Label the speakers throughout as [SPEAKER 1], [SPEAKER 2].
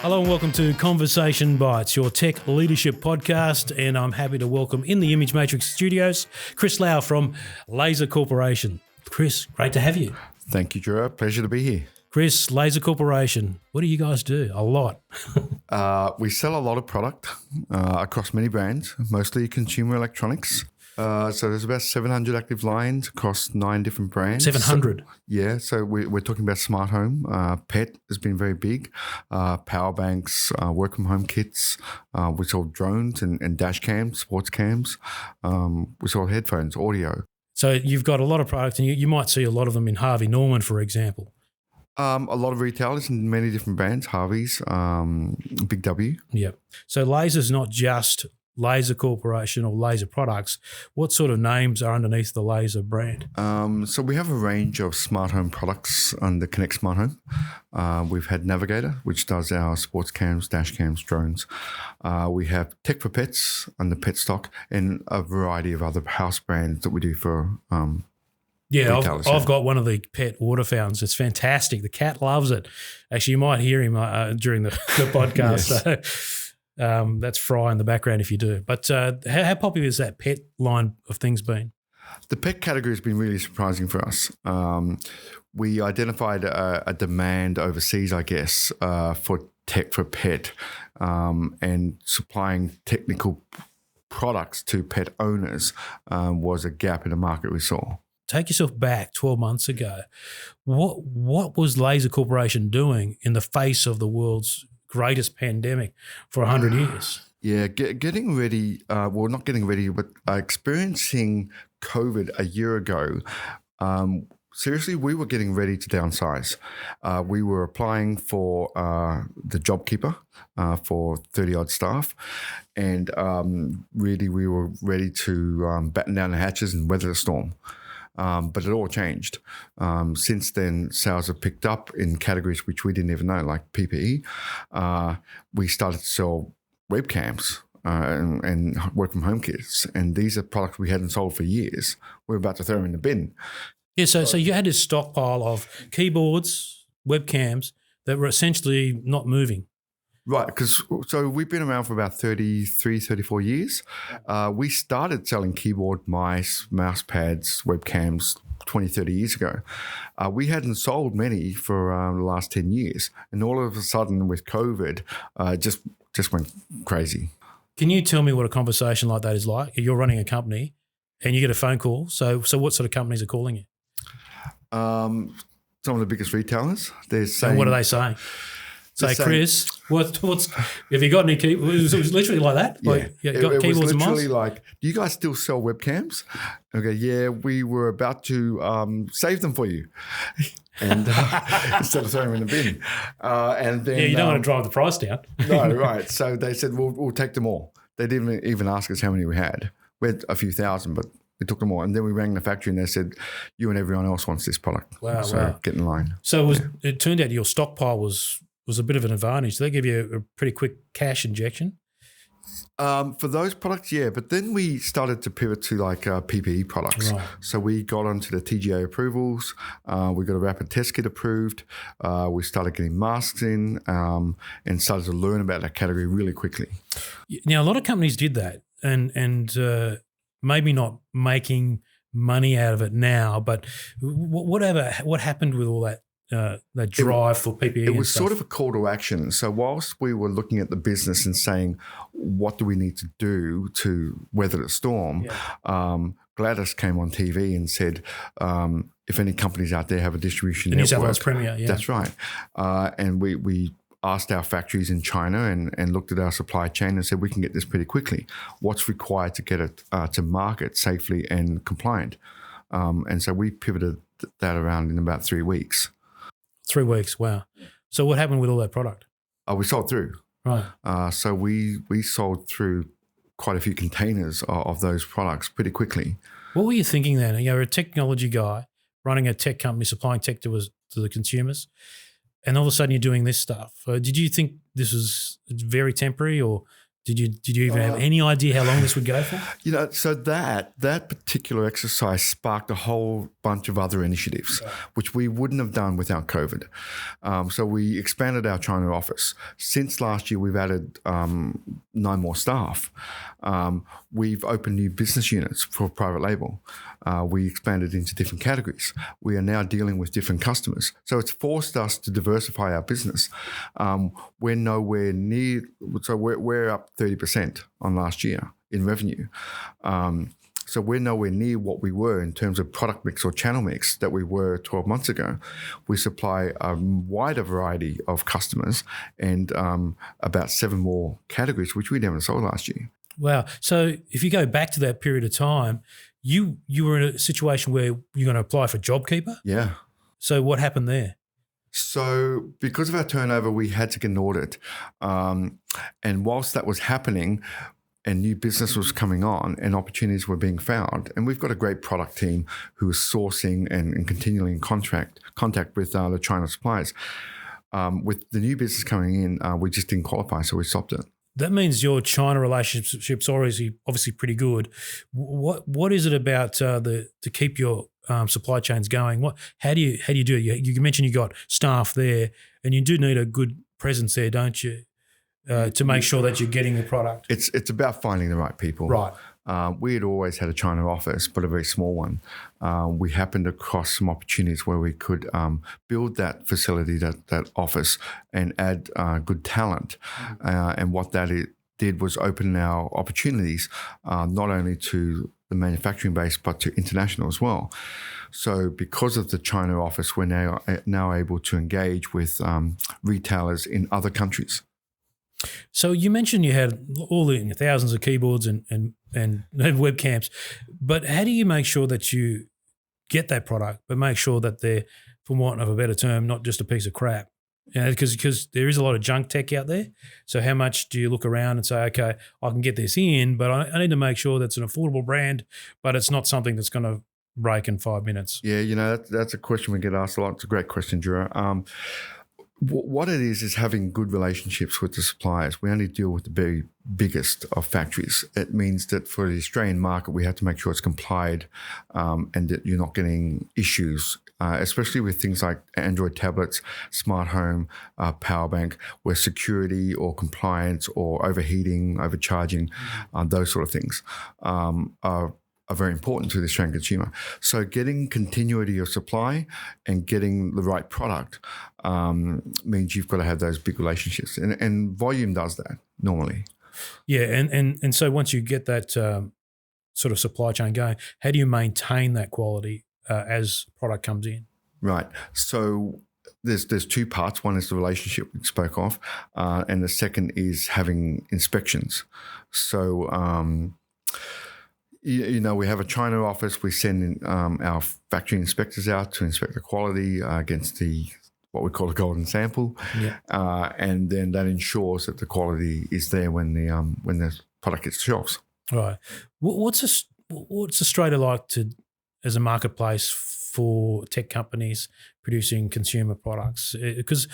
[SPEAKER 1] Hello and welcome to Conversation Bytes, your tech leadership podcast, and I'm happy to welcome in the Image Matrix studios, Chris Lau from Laser Corporation. Chris, great to have you.
[SPEAKER 2] Thank you, Gerard. Pleasure to be here.
[SPEAKER 1] Chris, Laser Corporation, what do you guys do? A lot.
[SPEAKER 2] We sell a lot of product across many brands, mostly consumer electronics. So there's about 700 active lines across 9 different brands.
[SPEAKER 1] 700?
[SPEAKER 2] So we're talking about smart home. Pet has been very big. Power banks, work from home kits. We sold drones and dash cams, sports cams. We sold headphones, audio.
[SPEAKER 1] So you've got a lot of products, and you might see a lot of them in Harvey Norman, for example.
[SPEAKER 2] A lot of retailers in many different brands, Harvey's, Big W.
[SPEAKER 1] Yep. So Laser's not just Laser Corporation or Laser products. What sort of names are underneath the Laser brand?
[SPEAKER 2] So we have a range of smart home products under Connect Smart Home. We've had Navigator, which does our sports cams, dash cams, drones. We have Tech for Pets under Pet Stock, and a variety of other house brands that we do for retailers.
[SPEAKER 1] I've got one of the pet water fountains. It's fantastic. The cat loves it. Actually, you might hear him during the podcast.
[SPEAKER 2] Yes.
[SPEAKER 1] So, that's Fry in the background if you do. But how popular has that pet line of things been?
[SPEAKER 2] The pet category has been really surprising for us. We identified a demand overseas, I guess, for tech for pet and supplying technical products to pet owners was a gap in the market we saw.
[SPEAKER 1] Take yourself back 12 months ago. What was Laser Corporation doing in the face of the world's greatest pandemic for 100 years?
[SPEAKER 2] Yeah, getting ready, not getting ready, but experiencing COVID a year ago. Seriously, we were getting ready to downsize. We were applying for the JobKeeper for 30-odd staff, and really we were ready to batten down the hatches and weather the storm. But it all changed. Since then, sales have picked up in categories which we didn't even know, like PPE. We started to sell webcams and work from home kits. And these are products we hadn't sold for years. We're about to throw them in the bin. Yeah,
[SPEAKER 1] so you had this stockpile of keyboards, webcams that were essentially not moving.
[SPEAKER 2] Right, so we've been around for about 33, 34 years. We started selling keyboard, mice, mouse pads, webcams 20, 30 years ago. We hadn't sold many for the last 10 years. And all of a sudden with COVID, just went crazy.
[SPEAKER 1] Can you tell me what a conversation like that is like? You're running a company and you get a phone call. So what sort of companies are calling you?
[SPEAKER 2] Some of the biggest retailers. They're saying,
[SPEAKER 1] and what are they saying? Say, Chris, what's have you got any keyboards? It was literally like that?
[SPEAKER 2] Yeah.
[SPEAKER 1] Like, you got keyboards
[SPEAKER 2] was
[SPEAKER 1] and
[SPEAKER 2] literally
[SPEAKER 1] mice?
[SPEAKER 2] like, do you guys still sell webcams? Okay, yeah, we were about to save them for you. And instead of throwing them in the bin. And then,
[SPEAKER 1] you don't want to drive the price down.
[SPEAKER 2] No, right. So they said, we'll take them all. They didn't even ask us how many we had. We had a few thousand, but we took them all. And then we rang the factory and they said, you and everyone else wants this product.
[SPEAKER 1] Wow.
[SPEAKER 2] Get in line.
[SPEAKER 1] So it turned out your stockpile was a bit of an advantage. So they give you a pretty quick cash injection?
[SPEAKER 2] For those products, yeah. But then we started to pivot to like PPE products.
[SPEAKER 1] Right.
[SPEAKER 2] So we got onto the TGA approvals. We got a rapid test kit approved. We started getting masks in and started to learn about that category really quickly.
[SPEAKER 1] Now, a lot of companies did that and maybe not making money out of it now, but what happened with all that drive for PPE?
[SPEAKER 2] It was sort of a call to action. So whilst we were looking at the business and saying, what do we need to do to weather the storm? Yeah. Gladys came on TV and said, if any companies out there have a distribution network.
[SPEAKER 1] New South Wales Premier, yeah.
[SPEAKER 2] That's right. And we asked our factories in China and looked at our supply chain and said, we can get this pretty quickly. What's required to get it to market safely and compliant? And so we pivoted that around in about 3 weeks.
[SPEAKER 1] 3 weeks, wow. So what happened with all that product?
[SPEAKER 2] We sold through.
[SPEAKER 1] Right.
[SPEAKER 2] So we sold through quite a few containers of those products pretty quickly.
[SPEAKER 1] What were you thinking then? You're a technology guy running a tech company, supplying tech to the consumers, and all of a sudden you're doing this stuff. Did you think this was very temporary, or Did you even have any idea how long this would go for?
[SPEAKER 2] So that particular exercise sparked a whole bunch of other initiatives, which we wouldn't have done without COVID. So we expanded our China office. Since last year, we've added 9 more staff. We've opened new business units for private label. We expanded into different categories. We are now dealing with different customers. So it's forced us to diversify our business. We're nowhere near, so we're up 30% on last year in revenue. So we're nowhere near what we were in terms of product mix or channel mix that we were 12 months ago. We supply a wider variety of customers and about 7 more categories, which we never sold last year.
[SPEAKER 1] Wow. So if you go back to that period of time, you were in a situation where you're going to apply for JobKeeper?
[SPEAKER 2] Yeah.
[SPEAKER 1] So what happened there?
[SPEAKER 2] So because of our turnover, we had to get an audit. And whilst that was happening and new business was coming on and opportunities were being found, and we've got a great product team who is sourcing and continually in contact with the China suppliers. With the new business coming in, we just didn't qualify, so we stopped it.
[SPEAKER 1] That means your China relationship's obviously pretty good. What is it about to keep your supply chains going? How do you do it? You mentioned you got staff there, and you do need a good presence there, don't you, to make sure that you're getting the product?
[SPEAKER 2] It's about finding the right people.
[SPEAKER 1] Right.
[SPEAKER 2] We had always had a China office, but a very small one. We happened across some opportunities where we could build that facility, that office, and add good talent. And what that did was open our opportunities not only to the manufacturing base, but to international as well. So because of the China office, we're now able to engage with retailers in other countries.
[SPEAKER 1] So you mentioned you had all the thousands of keyboards and webcams, but how do you make sure that you get that product, but make sure that they're, for want of a better term, not just a piece of crap? Because there is a lot of junk tech out there. So how much do you look around and say, okay, I can get this in, but I need to make sure that's an affordable brand, but it's not something that's going to break in 5 minutes?
[SPEAKER 2] Yeah, that's a question we get asked a lot. It's a great question, Drew. What it is having good relationships with the suppliers. We only deal with the very biggest of factories. It means that for the Australian market, we have to make sure it's complied and that you're not getting issues, especially with things like Android tablets, smart home, power bank, where security or compliance or overheating, overcharging, those sort of things are very important to the Australian consumer. So getting continuity of supply and getting the right product means you've got to have those big relationships. And volume does that normally.
[SPEAKER 1] Yeah, and so once you get that sort of supply chain going, how do you maintain that quality as product comes in?
[SPEAKER 2] Right. So there's 2 parts. One is the relationship we spoke of, and the second is having inspections. So we have a China office. We send our factory inspectors out to inspect the quality against what we call a golden sample, and then that ensures that the quality is there when the product hits shelves. Right.
[SPEAKER 1] What's Australia like as a marketplace for tech companies producing consumer products? Because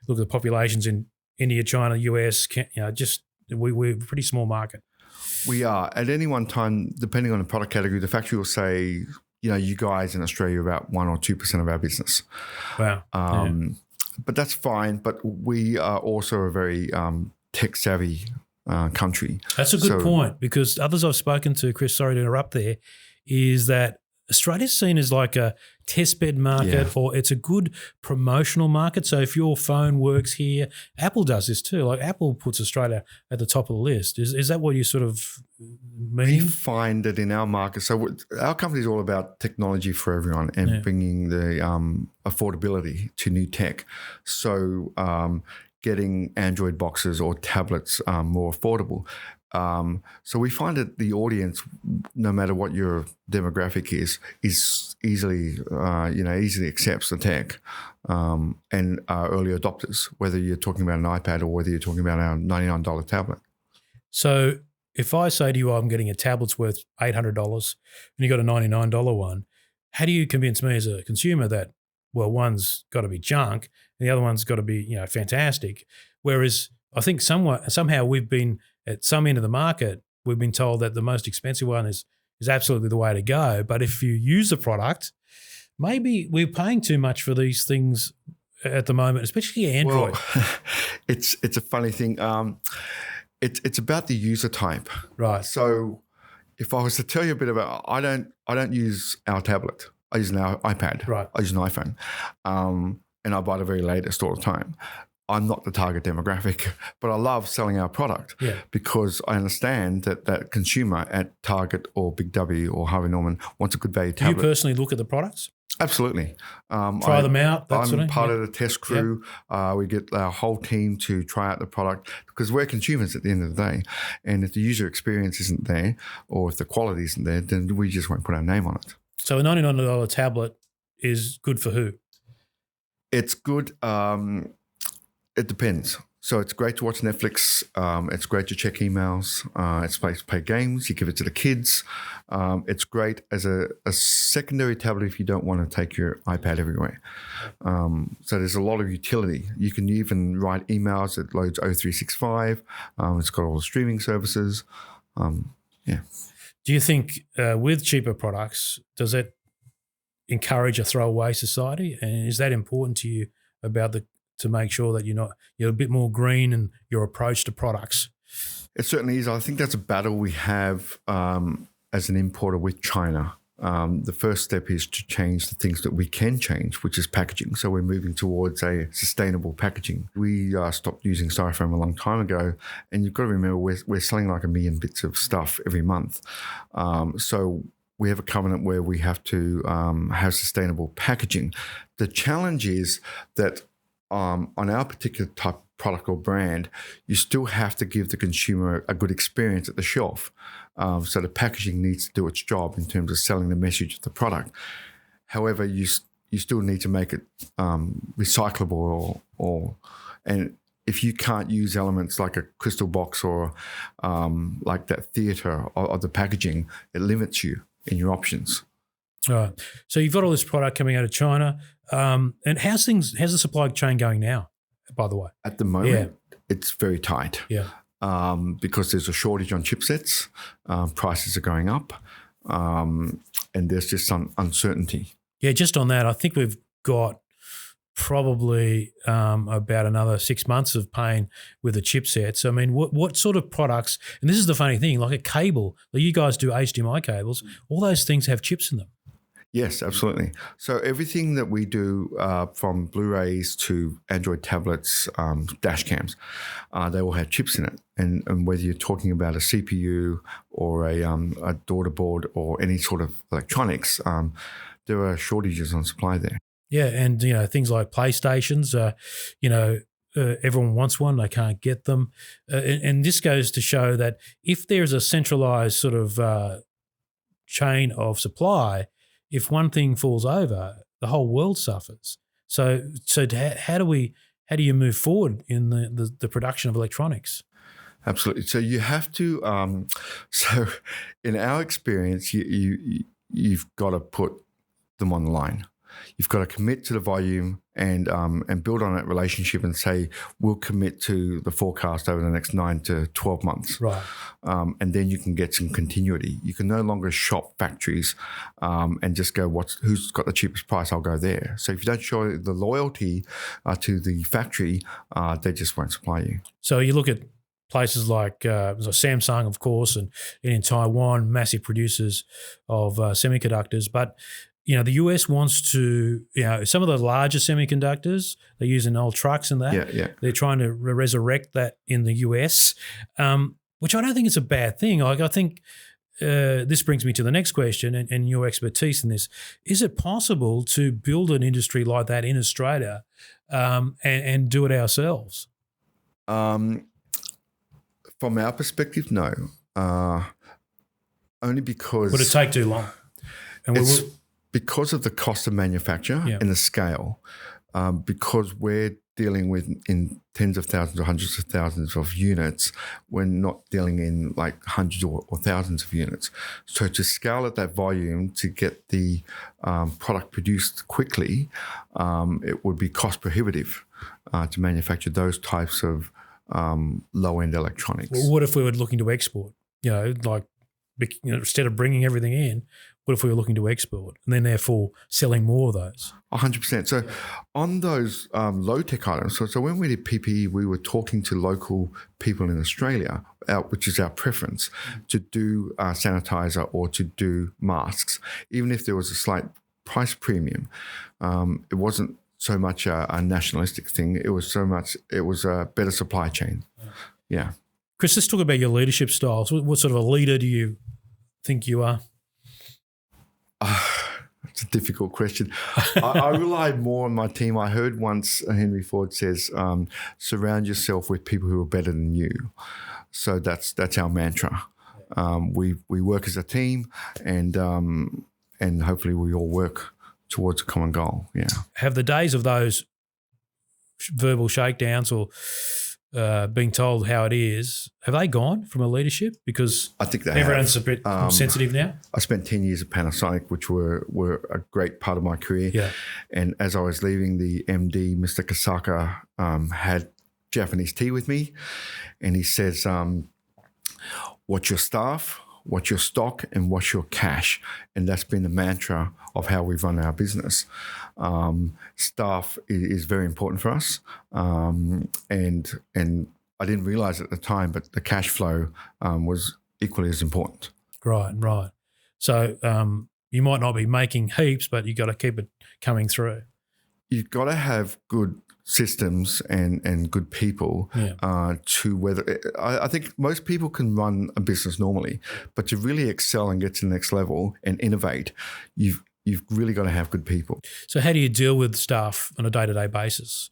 [SPEAKER 1] look, the populations in India, China, US, we're a pretty small market.
[SPEAKER 2] We are. At any one time, depending on the product category, the factory will say, you guys in Australia are about 1 or 2% of our business.
[SPEAKER 1] Wow.
[SPEAKER 2] But that's fine. But we are also a very tech-savvy country.
[SPEAKER 1] That's a good point, because others I've spoken to, Chris, sorry to interrupt there, is that Australia's seen as like a testbed market, or it's a good promotional market. So if your phone works here, Apple does this too. Like Apple puts Australia at the top of the list. Is that what you sort of mean?
[SPEAKER 2] We find that in our market, so our company is all about technology for everyone and bringing the affordability to new tech. So getting Android boxes or tablets more affordable. So we find that the audience, no matter what your demographic is easily accepts the tech and are early adopters, whether you're talking about an iPad or whether you're talking about our $99 tablet.
[SPEAKER 1] So if I say to you, I'm getting a tablet's worth $800 and you got a $99 one, how do you convince me as a consumer that, well, one's got to be junk and the other one's got to be, fantastic? Whereas I think somehow we've been at some end of the market, we've been told that the most expensive one is absolutely the way to go. But if you use the product, maybe we're paying too much for these things at the moment, especially Android.
[SPEAKER 2] Well, it's a funny thing. It's about the user type.
[SPEAKER 1] Right.
[SPEAKER 2] So if I was to tell you a bit about, I don't use our tablet. I use an iPad.
[SPEAKER 1] Right.
[SPEAKER 2] I use an iPhone, and I buy the very latest all the time. I'm not the target demographic, but I love selling our product because I understand that consumer at Target or Big W or Harvey Norman wants a good value tablet.
[SPEAKER 1] Do you personally look at the products?
[SPEAKER 2] Absolutely.
[SPEAKER 1] Try them out.
[SPEAKER 2] I'm part of the test crew. We get our whole team to try out the product because we're consumers at the end of the day. And if the user experience isn't there or if the quality isn't there, then we just won't put our name on it.
[SPEAKER 1] So a $99 tablet is good for who?
[SPEAKER 2] It's good. It depends. So it's great to watch Netflix. It's great to check emails. It's great to play games. You give it to the kids. It's great as a secondary tablet if you don't want to take your iPad everywhere. So there's a lot of utility. You can even write emails. It loads O365. It's got all the streaming services.
[SPEAKER 1] Do you think with cheaper products, does it encourage a throwaway society? And is that important to you to make sure that you're a bit more green in your approach to products?
[SPEAKER 2] It certainly is. I think that's a battle we have as an importer with China. The first step is to change the things that we can change, which is packaging. So we're moving towards a sustainable packaging. We stopped using styrofoam a long time ago, and you've got to remember we're selling like 1 million bits of stuff every month. So we have a covenant where we have to have sustainable packaging. The challenge is that on our particular type of product or brand, you still have to give the consumer a good experience at the shelf. So the packaging needs to do its job in terms of selling the message of the product. However, you still need to make it recyclable and if you can't use elements like a crystal box or like that theatre of the packaging, it limits you in your options.
[SPEAKER 1] All right. So you've got all this product coming out of China. And how's the supply chain going now, by the way?
[SPEAKER 2] At the moment, it's very tight.
[SPEAKER 1] Yeah.
[SPEAKER 2] Because there's a shortage on chipsets, prices are going up, and there's just some uncertainty.
[SPEAKER 1] Yeah, just on that, I think we've got probably about another 6 months of pain with the chipsets. I mean, what sort of products, and this is the funny thing, like a cable, like you guys do HDMI cables, all those things have chips in them.
[SPEAKER 2] Yes, absolutely. So everything that we do from Blu-rays to Android tablets, dash cams, they all have chips in it. And whether you're talking about a CPU or a daughter board or any sort of electronics, there are shortages on supply there.
[SPEAKER 1] Yeah, and things like PlayStations, everyone wants one, they can't get them. And this goes to show that if there's a centralized sort of chain of supply, if one thing falls over, the whole world suffers. So how do you move forward in the production of electronics?
[SPEAKER 2] Absolutely. So you have to. So in our experience, you've got to put them on the line. You've got to commit to the volume and build on that relationship and say, we'll commit to the forecast over the next 9 to 12 months.
[SPEAKER 1] Right.
[SPEAKER 2] And then you can get some continuity. You can no longer shop factories and just go, who's got the cheapest price, I'll go there. So if you don't show the loyalty to the factory, they just won't supply you.
[SPEAKER 1] So you look at places like Samsung, of course, and in Taiwan, massive producers of semiconductors, but the US wants to, some of the larger semiconductors they use in old trucks and that.
[SPEAKER 2] Yeah.
[SPEAKER 1] They're trying to resurrect that in the US, which I don't think is a bad thing. Like I think this brings me to the next question and your expertise in this. Is it possible to build an industry like that in Australia and do it ourselves?
[SPEAKER 2] From our perspective, no. Only because...
[SPEAKER 1] Would it take too long? And
[SPEAKER 2] because of the cost of manufacture and the scale, because we're dealing with in tens of thousands or hundreds of thousands of units, we're not dealing in like hundreds or thousands of units. So to scale at that volume to get the product produced quickly, it would be cost prohibitive to manufacture those types of low-end electronics.
[SPEAKER 1] Well, what if we were looking to export? Instead of bringing everything in, what if we were looking to export and then therefore selling more of those?
[SPEAKER 2] 100%. So on those low-tech items, so when we did PPE, we were talking to local people in Australia, which is our preference, to do sanitizer or to do masks, even if there was a slight price premium. It wasn't so much a nationalistic thing. It was a better supply chain. Yeah.
[SPEAKER 1] Chris, let's talk about your leadership styles. What sort of a leader do you think you are?
[SPEAKER 2] It's a difficult question. I rely more on my team. I heard once Henry Ford says, surround yourself with people who are better than you. So that's our mantra. We work as a team and hopefully we all work towards a common goal. Yeah.
[SPEAKER 1] Have the days of those verbal shakedowns or being told how it is, have they gone from a leadership? Because
[SPEAKER 2] I think
[SPEAKER 1] everyone's a bit sensitive now.
[SPEAKER 2] I spent 10 years at Panasonic, which were a great part of my career.
[SPEAKER 1] Yeah.
[SPEAKER 2] And as I was leaving, the MD, Mr. Kasaka, had Japanese tea with me. And he says, watch your staff, watch your stock, and watch your cash. And that's been the mantra of how we run our business. Staff is very important for us. And I didn't realize at the time, but the cash flow was equally as important.
[SPEAKER 1] Right. So you might not be making heaps, but you got to keep it coming through.
[SPEAKER 2] You've got to have good systems and good people to weather. I think most people can run a business normally, but to really excel and get to the next level and innovate, you've really got to have good people.
[SPEAKER 1] So how do you deal with staff on a day-to-day basis?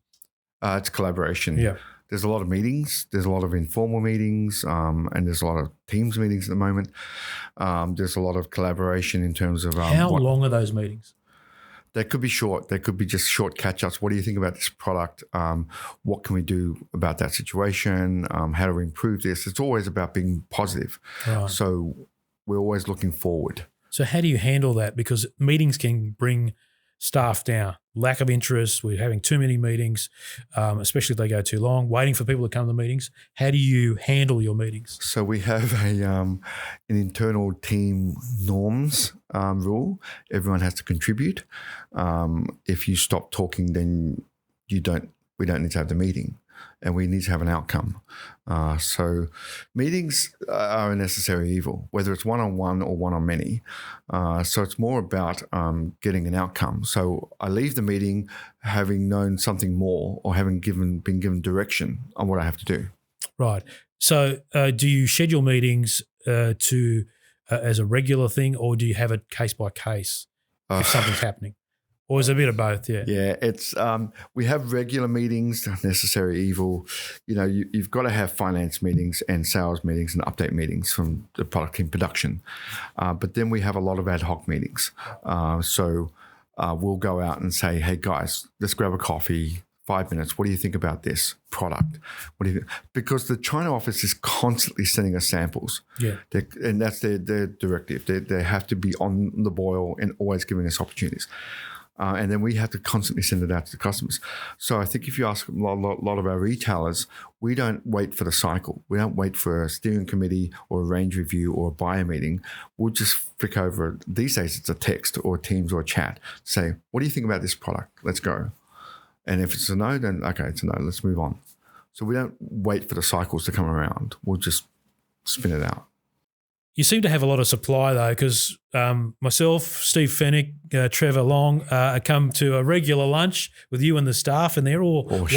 [SPEAKER 2] It's collaboration.
[SPEAKER 1] Yeah.
[SPEAKER 2] There's a lot of meetings. There's a lot of informal meetings, and there's a lot of Teams meetings at the moment. There's a lot of collaboration in terms of
[SPEAKER 1] how long are those meetings?
[SPEAKER 2] They could be short. They could be just short catch-ups. What do you think about this product? What can we do about that situation? How do we improve this? It's always about being positive. Right. So we're always looking forward.
[SPEAKER 1] So how do you handle that? Because meetings can bring staff down. Lack of interest. We're having too many meetings, especially if they go too long, waiting for people to come to the meetings. How do you handle your meetings?
[SPEAKER 2] So we have an internal team norms rule. Everyone has to contribute. If you stop talking, then we don't need to have the meeting. And we need to have an outcome. So meetings are a necessary evil, whether it's one-on-one or one-on-many. So it's more about getting an outcome. So I leave the meeting having known something more or having been given direction on what I have to do.
[SPEAKER 1] Right. So do you schedule meetings as a regular thing, or do you have it case by case if something's happening? Or is it a bit of both? Yeah.
[SPEAKER 2] Yeah, it's we have regular meetings, necessary evil. You know, you've got to have finance meetings and sales meetings and update meetings from the product team production. But then we have a lot of ad hoc meetings. So we'll go out and say, hey, guys, let's grab a coffee, 5 minutes. What do you think about this product? What do you think? Because the China office is constantly sending us samples. Yeah. And that's their directive. They have to be on the boil and always giving us opportunities. And then we have to constantly send it out to the customers. So I think if you ask a lot of our retailers, we don't wait for the cycle. We don't wait for a steering committee or a range review or a buyer meeting. We'll just flick over. These days it's a text or a Teams or a chat. Say, what do you think about this product? Let's go. And if it's a no, then okay, it's a no. Let's move on. So we don't wait for the cycles to come around. We'll just spin it out.
[SPEAKER 1] You seem to have a lot of supply though, because myself, Steve Fennick, Trevor Long come to a regular lunch with you and the staff, and they're all with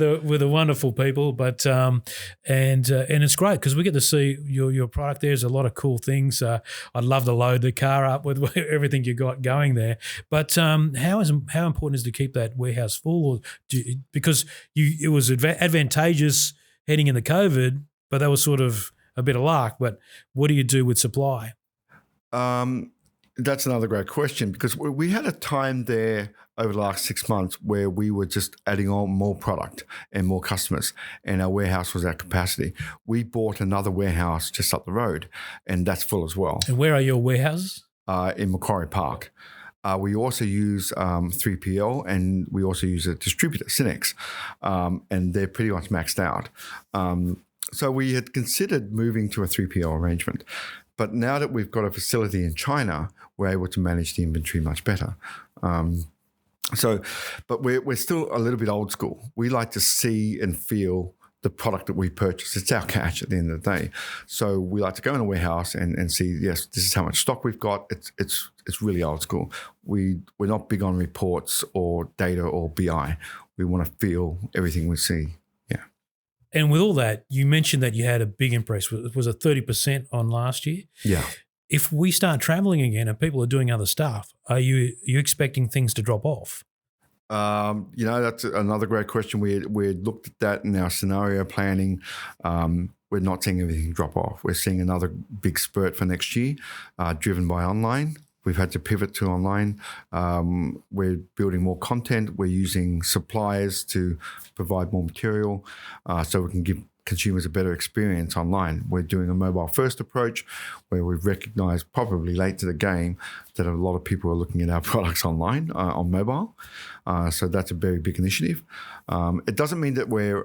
[SPEAKER 1] a wonderful people. But and it's great because we get to see your product. There's a lot of cool things. I'd love to load the car up with everything you got going there. But how important is to keep that warehouse full? Because it was advantageous heading into COVID, but that was sort of a bit of luck, but what do you do with supply?
[SPEAKER 2] That's another great question, because we had a time there over the last 6 months where we were just adding on more product and more customers, and our warehouse was at capacity. We bought another warehouse just up the road, and that's full as well.
[SPEAKER 1] And where are your warehouses?
[SPEAKER 2] In Macquarie Park. We also use 3PL, and we also use a distributor, Cinex, and they're pretty much maxed out. So we had considered moving to a 3PL arrangement. But now that we've got a facility in China, we're able to manage the inventory much better. But we're still a little bit old school. We like to see and feel the product that we purchase. It's our cash at the end of the day. So we like to go in a warehouse and see, yes, this is how much stock we've got. It's really old school. We're not big on reports or data or BI. We want to feel everything we see. Yeah.
[SPEAKER 1] And with all that, you mentioned that you had a big increase. Was it 30% on last year?
[SPEAKER 2] Yeah.
[SPEAKER 1] If we start traveling again and people are doing other stuff, are you expecting things to drop off?
[SPEAKER 2] That's another great question. We looked at that in our scenario planning. We're not seeing everything drop off. We're seeing another big spurt for next year, driven by online. We've had to pivot to online. We're building more content. We're using suppliers to provide more material so we can give consumers a better experience online. We're doing a mobile-first approach where we've recognized, probably late to the game, that a lot of people are looking at our products online on mobile. So that's a very big initiative. It doesn't mean that we're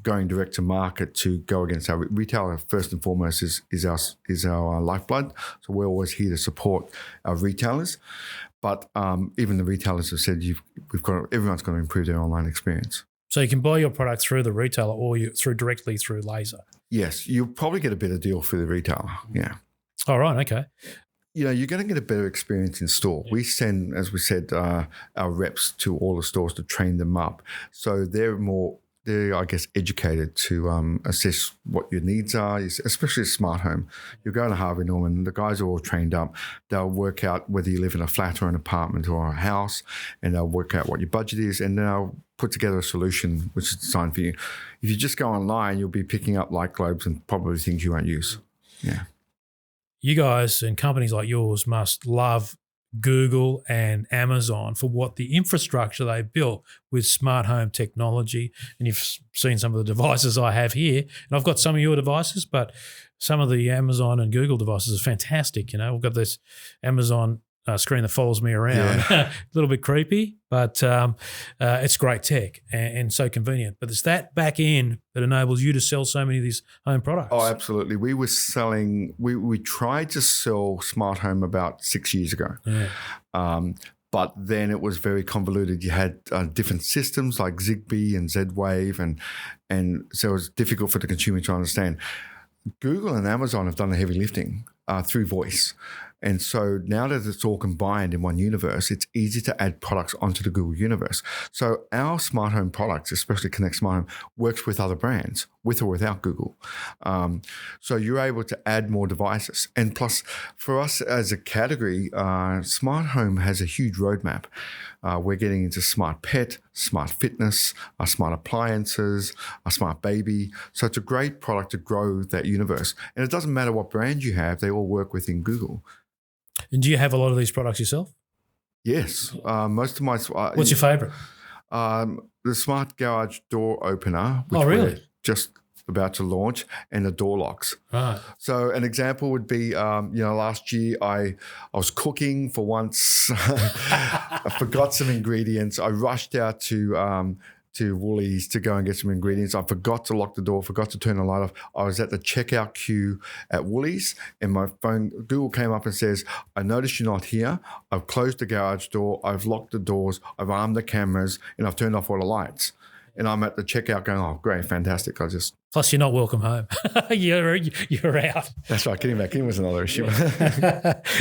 [SPEAKER 2] going direct to market to go against our retailer. First and foremost is our lifeblood. So we're always here to support our retailers. But even the retailers have said everyone's got to improve their online experience.
[SPEAKER 1] So you can buy your product through the retailer or directly through Laser.
[SPEAKER 2] Yes, you'll probably get a better deal for the retailer. Yeah.
[SPEAKER 1] All right. Okay.
[SPEAKER 2] You're going to get a better experience in store. Yeah. We send, as we said, our reps to all the stores to train them up. So they're, I guess, educated to assess what your needs are, especially a smart home. You're going to Harvey Norman, the guys are all trained up. They'll work out whether you live in a flat or an apartment or a house, and they'll work out what your budget is, and then they'll put together a solution which is designed for you. If you just go online, you'll be picking up light globes and probably things you won't use. Yeah.
[SPEAKER 1] You guys and companies like yours must love Google and Amazon for what the infrastructure they've built with smart home technology. And you've seen some of the devices I have here, and I've got some of your devices, but some of the Amazon and Google devices are fantastic. We've got this Amazon screen that follows me around. Yeah. A little bit creepy, but it's great tech and so convenient. But it's that back end that enables you to sell so many of these home products.
[SPEAKER 2] Oh, absolutely. We were selling, we tried to sell smart home about 6 years ago. Yeah. But then it was very convoluted. You had different systems like Zigbee and Z-Wave, and so it was difficult for the consumer to understand. Google and Amazon have done the heavy lifting through voice. And so now that it's all combined in one universe, it's easy to add products onto the Google universe. So our smart home products, especially Connect Smart Home, works with other brands, with or without Google. So you're able to add more devices. And plus, for us as a category, smart home has a huge roadmap. We're getting into smart pet, smart fitness, smart appliances, a smart baby. So it's a great product to grow that universe. And it doesn't matter what brand you have, they all work within Google.
[SPEAKER 1] And do you have a lot of these products yourself?
[SPEAKER 2] Yes. Most of my...
[SPEAKER 1] What's your favourite?
[SPEAKER 2] The smart garage door opener, which we're just about to launch, and the door locks.
[SPEAKER 1] Right.
[SPEAKER 2] So an example would be, last year I was cooking for once. I forgot some ingredients. I rushed out to Woolies to go and get some ingredients. I forgot to lock the door, forgot to turn the light off. I was at the checkout queue at Woolies, and my phone, Google came up and says, I noticed you're not here. I've closed the garage door. I've locked the doors. I've armed the cameras, and I've turned off all the lights. And I'm at the checkout going, oh, great, fantastic.
[SPEAKER 1] Plus, you're not welcome home. you're out.
[SPEAKER 2] That's right. Getting back in was another issue.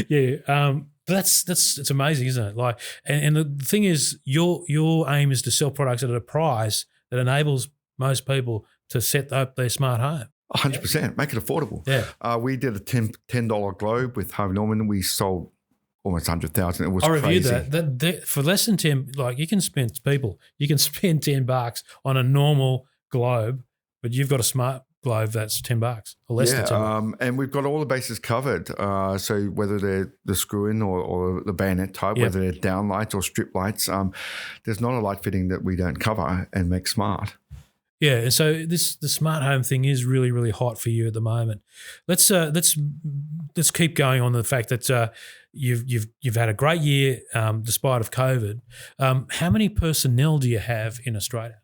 [SPEAKER 1] Yeah. It's amazing, isn't it? Like, and the thing is, your aim is to sell products at a price that enables most people to set up their smart home.
[SPEAKER 2] 100%. Make it affordable.
[SPEAKER 1] Yeah.
[SPEAKER 2] We did a $10 globe with Harvey Norman. We sold almost 100,000. It was crazy.
[SPEAKER 1] I reviewed that for less than 10. Like you can spend $10 on a normal globe, but you've got a smart globe that's $10 or less than $10.
[SPEAKER 2] And we've got all the bases covered. So whether they're the screw-in or the bayonet type, whether they're down lights or strip lights, there's not a light fitting that we don't cover and make smart.
[SPEAKER 1] Yeah, and so the smart home thing is really, really hot for you at the moment. Let's keep going on the fact that you've had a great year despite of COVID. How many personnel do you have in Australia?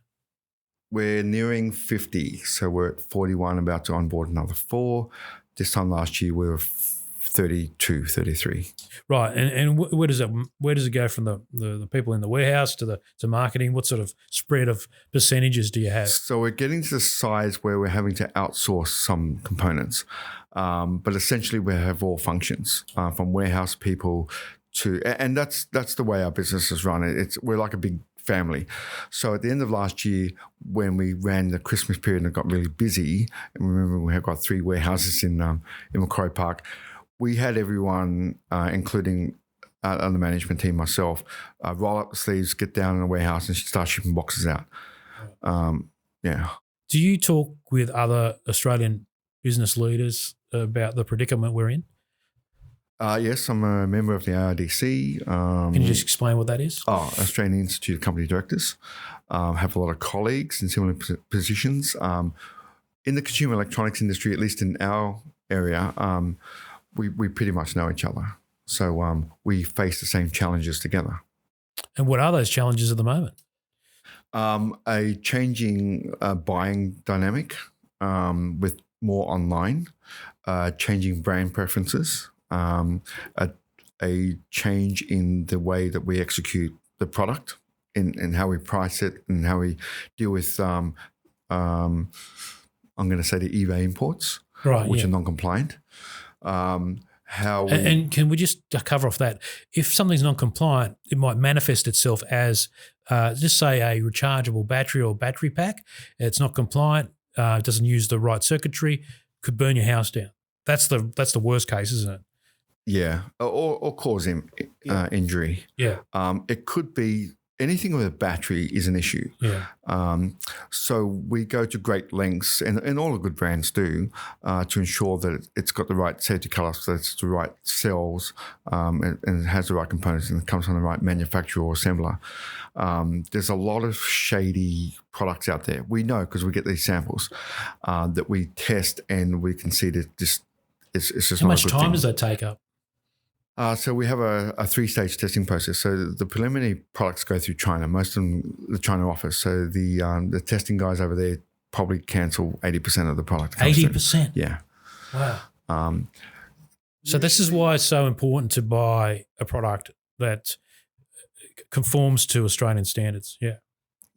[SPEAKER 2] We're nearing 50, so we're at 41, about to onboard another 4. This time last year, we were 32, 33.
[SPEAKER 1] Right, and where does it go from the people in the warehouse to marketing? What sort of spread of percentages do you have?
[SPEAKER 2] So we're getting to the size where we're having to outsource some components, but essentially we have all functions from warehouse people to, and that's the way our business is run. We're like a big family. So at the end of last year, when we ran the Christmas period and it got really busy, and remember we have got 3 warehouses in Macquarie Park. We had everyone, including on the management team, myself, roll up the sleeves, get down in the warehouse and start shipping boxes out. Yeah.
[SPEAKER 1] Do you talk with other Australian business leaders about the predicament we're in?
[SPEAKER 2] Yes, I'm a member of the ARDC.
[SPEAKER 1] Can you just explain what that is?
[SPEAKER 2] Australian Institute of Company Directors. Have a lot of colleagues in similar positions. In the consumer electronics industry, at least in our area, we pretty much know each other. So we face the same challenges together.
[SPEAKER 1] And what are those challenges at the moment?
[SPEAKER 2] A changing buying dynamic with more online, changing brand preferences, a change in the way that we execute the product and how we price it and how we deal with, I'm going to say the eBay imports, which are non-compliant.
[SPEAKER 1] And can we just cover off that? If something's non-compliant, it might manifest itself as just say a rechargeable battery or battery pack. It's not compliant. It doesn't use the right circuitry. Could burn your house down. That's the worst case, isn't it?
[SPEAKER 2] Yeah, or cause injury.
[SPEAKER 1] Yeah.
[SPEAKER 2] It could be anything with a battery is an issue.
[SPEAKER 1] Yeah.
[SPEAKER 2] So we go to great lengths, and all the good brands do, to ensure that it's got the right safety cut-offs, that it's the right cells, and it has the right components, and it comes from the right manufacturer or assembler. There's a lot of shady products out there. We know because we get these samples that we test, and we can see that it's just
[SPEAKER 1] How
[SPEAKER 2] not
[SPEAKER 1] much
[SPEAKER 2] a good
[SPEAKER 1] time
[SPEAKER 2] thing.
[SPEAKER 1] does that take up?
[SPEAKER 2] So we have a 3-stage testing process. So the preliminary products go through China, most of them the China office. So the testing guys over there probably cancel 80% of the product.
[SPEAKER 1] 80%?
[SPEAKER 2] Yeah.
[SPEAKER 1] Wow. So this is why it's so important to buy a product that conforms to Australian standards. Yeah.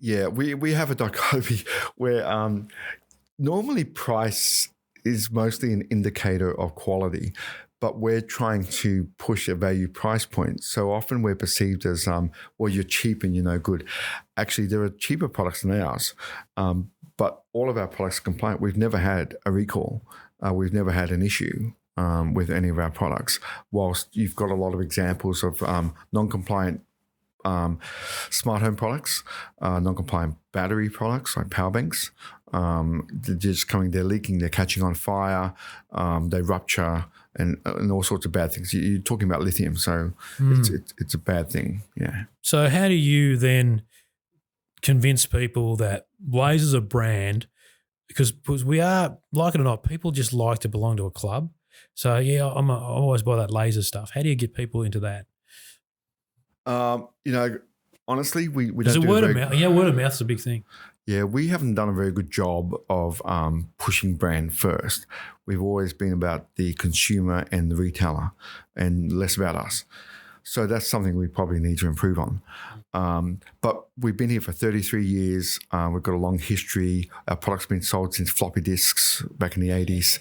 [SPEAKER 2] Yeah, we have a dichotomy where normally price is mostly an indicator of quality, but we're trying to push a value price point. So often we're perceived as, well, you're cheap and you're no good. Actually, there are cheaper products than ours, but all of our products are compliant. We've never had a recall. We've never had an issue with any of our products, whilst you've got a lot of examples of non-compliant smart home products, non-compliant battery products like power banks. They're just they're leaking, they're catching on fire, they rupture, and all sorts of bad things. You're talking about lithium, so it's a bad thing. Yeah.
[SPEAKER 1] So how do you then convince people that Laser's a brand? Because we are, like it or not, people just like to belong to a club. So yeah, I always buy that Laser stuff. How do you get people into that?
[SPEAKER 2] Honestly, we don't
[SPEAKER 1] do
[SPEAKER 2] word
[SPEAKER 1] of mouth. Yeah, word of mouth is a big thing.
[SPEAKER 2] Yeah, we haven't done a very good job of pushing brand first. We've always been about the consumer and the retailer and less about us. So that's something we probably need to improve on. But we've been here for 33 years. We've got a long history. Our product's been sold since floppy disks back in the 80s.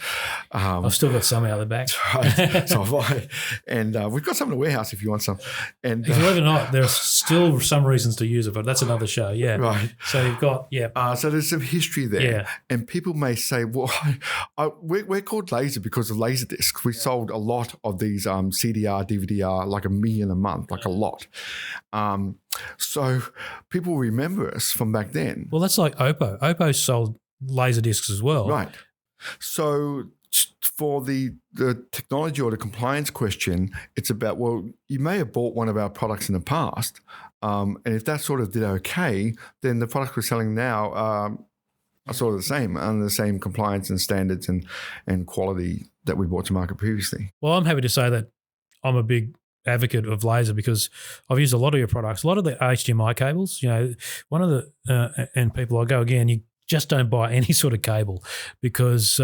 [SPEAKER 1] I've still got some out of the back.
[SPEAKER 2] Right, so have I. And we've got some in the warehouse if you want some. And
[SPEAKER 1] believe it or not, there are still some reasons to use it, but that's another show. Yeah.
[SPEAKER 2] Right.
[SPEAKER 1] So you've got,
[SPEAKER 2] so there's some history there.
[SPEAKER 1] Yeah.
[SPEAKER 2] And people may say, well, we're called Laser because of laser discs. We sold a lot of these CDR, DVDR, like 1 million a month, like a lot. So people remember us from back then.
[SPEAKER 1] Well, that's like Oppo. Oppo sold laser discs as well.
[SPEAKER 2] Right. So for the technology or the compliance question, it's about, well, you may have bought one of our products in the past, and if that sort of did okay, then the products we're selling now are sort of the same, under the same compliance and standards and quality that we brought to market previously.
[SPEAKER 1] Well, I'm happy to say that I'm a big advocate of laser because I've used a lot of your products, a lot of the HDMI cables. One of the and people, I go again, you just don't buy any sort of cable because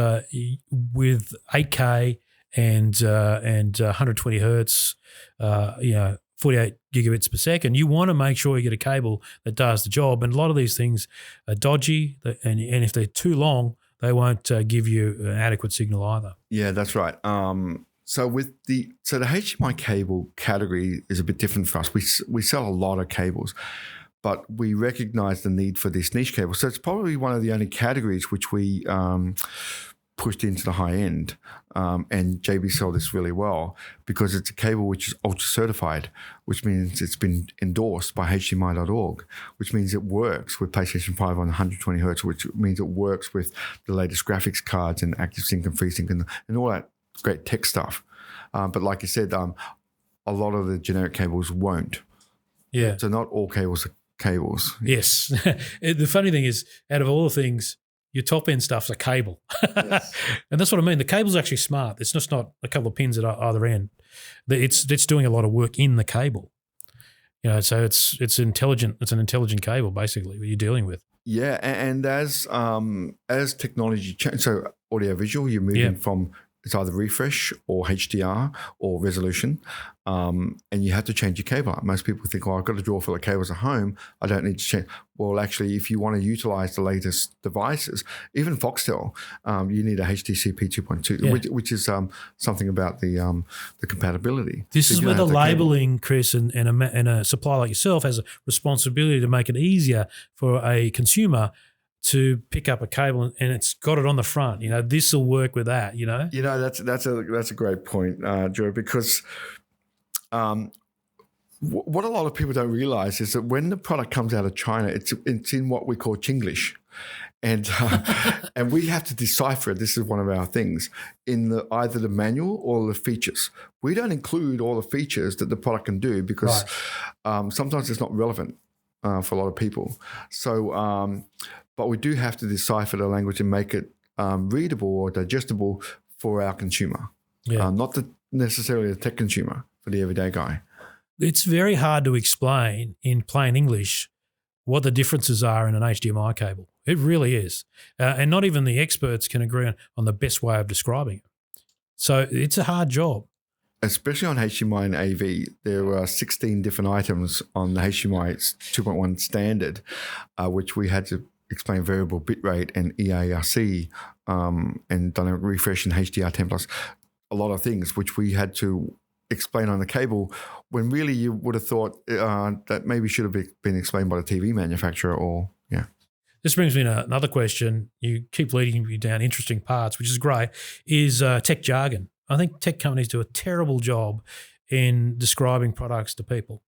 [SPEAKER 1] with 8K and 120 hertz, 48 gigabits per second, you want to make sure you get a cable that does the job. And a lot of these things are dodgy, and if they're too long, they won't give you an adequate signal either.
[SPEAKER 2] Yeah, that's right. So the HDMI cable category is a bit different for us. We sell a lot of cables, but we recognize the need for this niche cable. So it's probably one of the only categories which we pushed into the high end, and JB sell this really well because it's a cable which is ultra certified, which means it's been endorsed by HDMI.org, which means it works with PlayStation 5 on 120 hertz, which means it works with the latest graphics cards and active sync and FreeSync and all that great tech stuff. But like you said, a lot of the generic cables won't.
[SPEAKER 1] Yeah.
[SPEAKER 2] So not all cables are cables.
[SPEAKER 1] Yes. The funny thing is, out of all the things, your top end stuff's a cable. Yes. And that's what I mean. The cable's actually smart. It's just not a couple of pins at either end. It's doing a lot of work in the cable. So it's intelligent. It's an intelligent cable basically that you're dealing with.
[SPEAKER 2] Yeah, and as technology changes, so audio visual, you're moving from it's either refresh or HDR or resolution, and you have to change your cable. Most people think, I've got a drawer full of cables at home. I don't need to change. Well, actually, if you want to utilize the latest devices, even Foxtel, you need a HDCP 2.2, which is something about the compatibility.
[SPEAKER 1] This is where the labeling, Chris, and a supplier like yourself has a responsibility to make it easier for a consumer to pick up a cable and it's got it on the front. This will work with that.
[SPEAKER 2] That's a great point, Joe, because what a lot of people don't realize is that when the product comes out of China, it's in what we call Chinglish, and and we have to decipher it. This is one of our things in either the manual or the features. We don't include all the features that the product can do because sometimes it's not relevant for a lot of people. So. But we do have to decipher the language and make it readable or digestible for our consumer, not necessarily the tech consumer, for the everyday guy.
[SPEAKER 1] It's very hard to explain in plain English what the differences are in an HDMI cable. It really is. And not even the experts can agree on the best way of describing it. So it's a hard job.
[SPEAKER 2] Especially on HDMI and AV, there are 16 different items on the HDMI 2.1 standard, which we had to explain variable bitrate and EARC and dynamic refresh and HDR10+, a lot of things which we had to explain on the cable when really you would have thought that maybe should have been explained by the TV manufacturer or,
[SPEAKER 1] This brings me to another question. You keep leading me down interesting parts, which is great, is tech jargon. I think tech companies do a terrible job in describing products to people.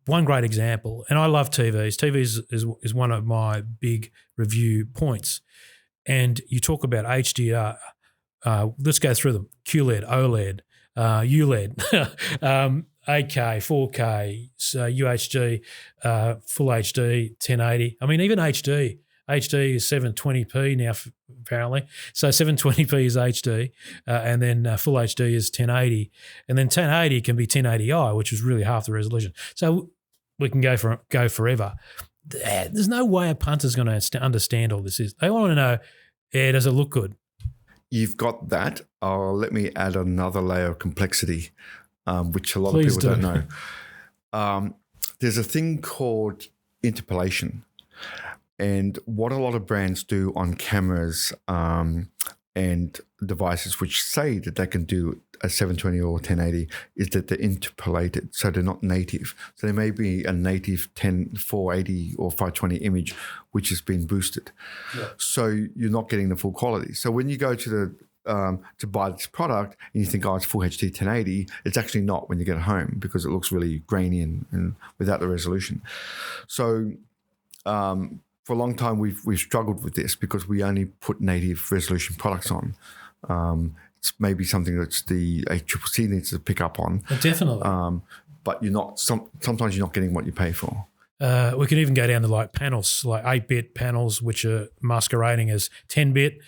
[SPEAKER 1] One great example, and I love TVs. TVs is one of my big review points. And you talk about HDR. Let's go through them. QLED, OLED, ULED, 8K, 4K, UHD, Full HD, 1080. I mean, even HD. HD is 720p now, apparently. So 720p is HD, and then Full HD is 1080. And then 1080 can be 1080i, which is really half the resolution. So we can go forever. There's no way a punter's going to understand all this is. They want to know, does it look good?
[SPEAKER 2] You've got that. Let me add another layer of complexity, which a lot of people don't know. There's a thing called interpolation. And what a lot of brands do on cameras and devices which say that they can do a 720 or 1080 is that they're interpolated, so they're not native. So there may be a native 480 or 520 image which has been boosted. Yeah. So you're not getting the full quality. So when you go to buy this product and you think, it's Full HD 1080, it's actually not when you get it home because it looks really grainy and without the resolution. So for a long time, we've struggled with this because we only put native resolution products on. It's maybe something that's the ACCC needs to pick up on.
[SPEAKER 1] Definitely.
[SPEAKER 2] But you're not. Sometimes you're not getting what you pay for.
[SPEAKER 1] We could even go down to like panels, like 8-bit panels, which are masquerading as 10-bit,